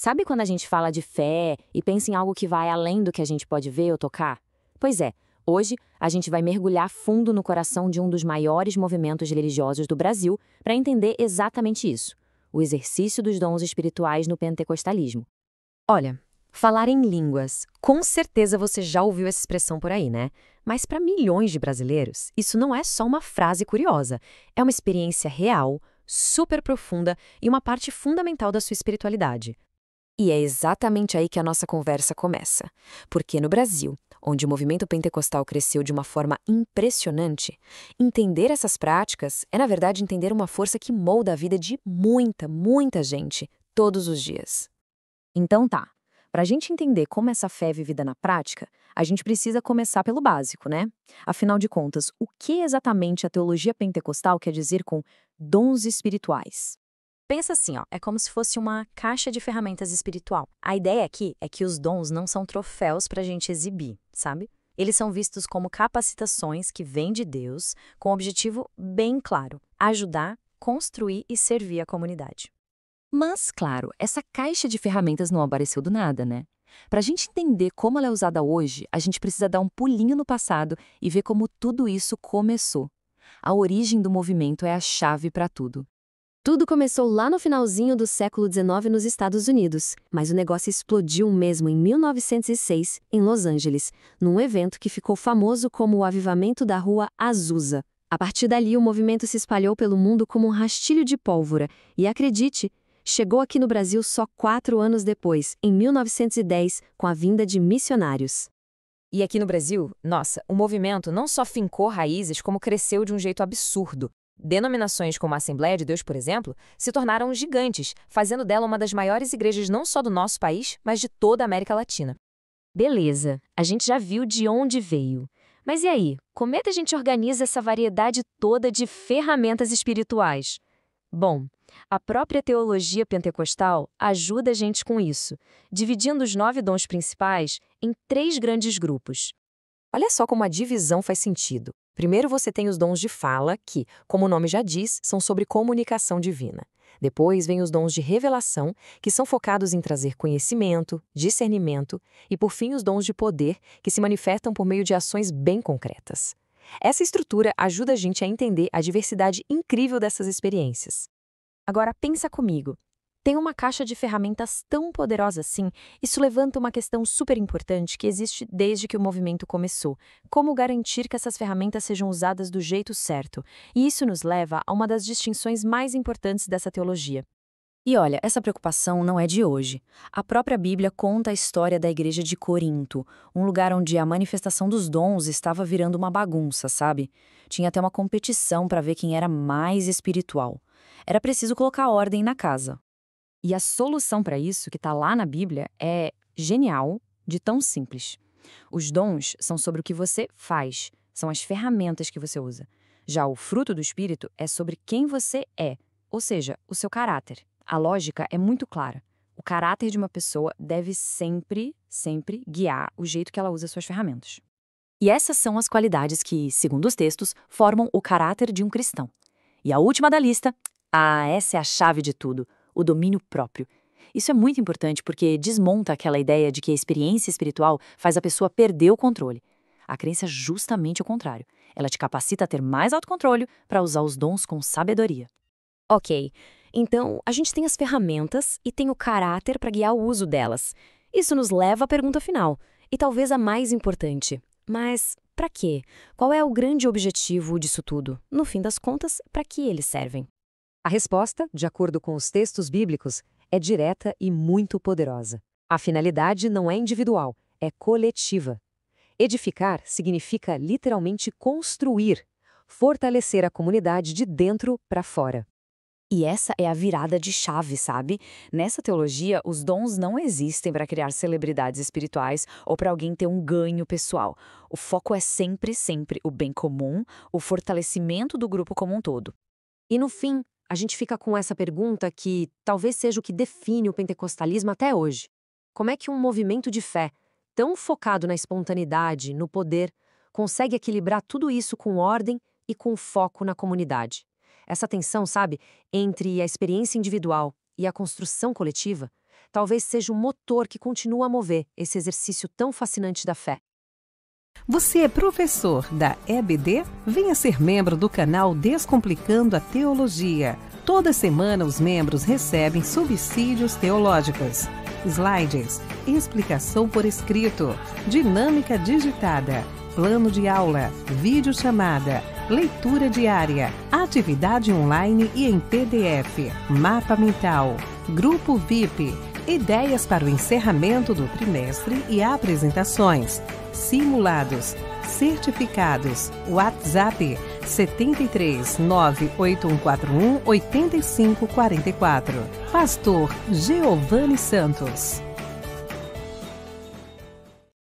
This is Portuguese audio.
Sabe quando a gente fala de fé e pensa em algo que vai além do que a gente pode ver ou tocar? Pois é, hoje a gente vai mergulhar fundo no coração de um dos maiores movimentos religiosos do Brasil para entender exatamente isso: o exercício dos dons espirituais no pentecostalismo. Olha, falar em línguas, com certeza você já ouviu essa expressão por aí, né? Mas para milhões de brasileiros, isso não é só uma frase curiosa. É uma experiência real, super profunda e uma parte fundamental da sua espiritualidade. E é exatamente aí que a nossa conversa começa. Porque no Brasil, onde o movimento pentecostal cresceu de uma forma impressionante, entender essas práticas é, na verdade, entender uma força que molda a vida de muita gente, todos os dias. Então tá, para a gente entender como essa fé é vivida na prática, a gente precisa começar pelo básico, né? Afinal de contas, o que exatamente a teologia pentecostal quer dizer com dons espirituais? Pensa assim, ó, é como se fosse uma caixa de ferramentas espiritual. A ideia aqui é que os dons não são troféus para a gente exibir, sabe? Eles são vistos como capacitações que vêm de Deus, com um objetivo bem claro: ajudar, construir e servir a comunidade. Mas, claro, essa caixa de ferramentas não apareceu do nada, né? Para a gente entender como ela é usada hoje, a gente precisa dar um pulinho no passado e ver como tudo isso começou. A origem do movimento é a chave para tudo. Tudo começou lá no finalzinho do século XIX nos Estados Unidos, mas o negócio explodiu mesmo em 1906, em Los Angeles, num evento que ficou famoso como o Avivamento da Rua Azusa. A partir dali, o movimento se espalhou pelo mundo como um rastilho de pólvora e, acredite, chegou aqui no Brasil só 4 anos depois, em 1910, com a vinda de missionários. E aqui no Brasil, nossa, o movimento não só fincou raízes, como cresceu de um jeito absurdo. Denominações como a Assembleia de Deus, por exemplo, se tornaram gigantes, fazendo dela uma das maiores igrejas não só do nosso país, mas de toda a América Latina. Beleza, a gente já viu de onde veio. Mas e aí, como é que a gente organiza essa variedade toda de ferramentas espirituais? Bom, a própria teologia pentecostal ajuda a gente com isso, dividindo os 9 dons principais em 3 grandes grupos. Olha só como a divisão faz sentido. Primeiro você tem os dons de fala, que, como o nome já diz, são sobre comunicação divina. Depois vem os dons de revelação, que são focados em trazer conhecimento, discernimento, e por fim os dons de poder, que se manifestam por meio de ações bem concretas. Essa estrutura ajuda a gente a entender a diversidade incrível dessas experiências. Agora pensa comigo. Tem uma caixa de ferramentas tão poderosa assim, isso levanta uma questão super importante que existe desde que o movimento começou: como garantir que essas ferramentas sejam usadas do jeito certo? E isso nos leva a uma das distinções mais importantes dessa teologia. E olha, essa preocupação não é de hoje. A própria Bíblia conta a história da igreja de Corinto, um lugar onde a manifestação dos dons estava virando uma bagunça, sabe? Tinha até uma competição para ver quem era mais espiritual. Era preciso colocar ordem na casa. E a solução para isso, que está lá na Bíblia, é genial, de tão simples. Os dons são sobre o que você faz, são as ferramentas que você usa. Já o fruto do Espírito é sobre quem você é, ou seja, o seu caráter. A lógica é muito clara. O caráter de uma pessoa deve sempre guiar o jeito que ela usa suas ferramentas. E essas são as qualidades que, segundo os textos, formam o caráter de um cristão. E a última da lista, essa é a chave de tudo: o domínio próprio. Isso é muito importante porque desmonta aquela ideia de que a experiência espiritual faz a pessoa perder o controle. A crença é justamente o contrário. Ela te capacita a ter mais autocontrole para usar os dons com sabedoria. Ok, então a gente tem as ferramentas e tem o caráter para guiar o uso delas. Isso nos leva à pergunta final, e talvez a mais importante. Mas para quê? Qual é o grande objetivo disso tudo? No fim das contas, para que eles servem? A resposta, de acordo com os textos bíblicos, é direta e muito poderosa. A finalidade não é individual, é coletiva. Edificar significa literalmente construir, fortalecer a comunidade de dentro para fora. E essa é a virada de chave, sabe? Nessa teologia, os dons não existem para criar celebridades espirituais ou para alguém ter um ganho pessoal. O foco é sempre o bem comum, o fortalecimento do grupo como um todo. E no fim, a gente fica com essa pergunta que talvez seja o que define o pentecostalismo até hoje. Como é que um movimento de fé, tão focado na espontaneidade, no poder, consegue equilibrar tudo isso com ordem e com foco na comunidade? Essa tensão, sabe, entre a experiência individual e a construção coletiva, talvez seja o motor que continua a mover esse exercício tão fascinante da fé. Você é professor da EBD? Venha ser membro do canal Descomplicando a Teologia. Toda semana os membros recebem subsídios teológicos, slides, explicação por escrito, dinâmica digitada, plano de aula, videochamada, leitura diária, atividade online e em PDF, mapa mental, grupo VIP, ideias para o encerramento do trimestre e apresentações, simulados, certificados, WhatsApp 73 98141 8544. Pastor Geovani Santos.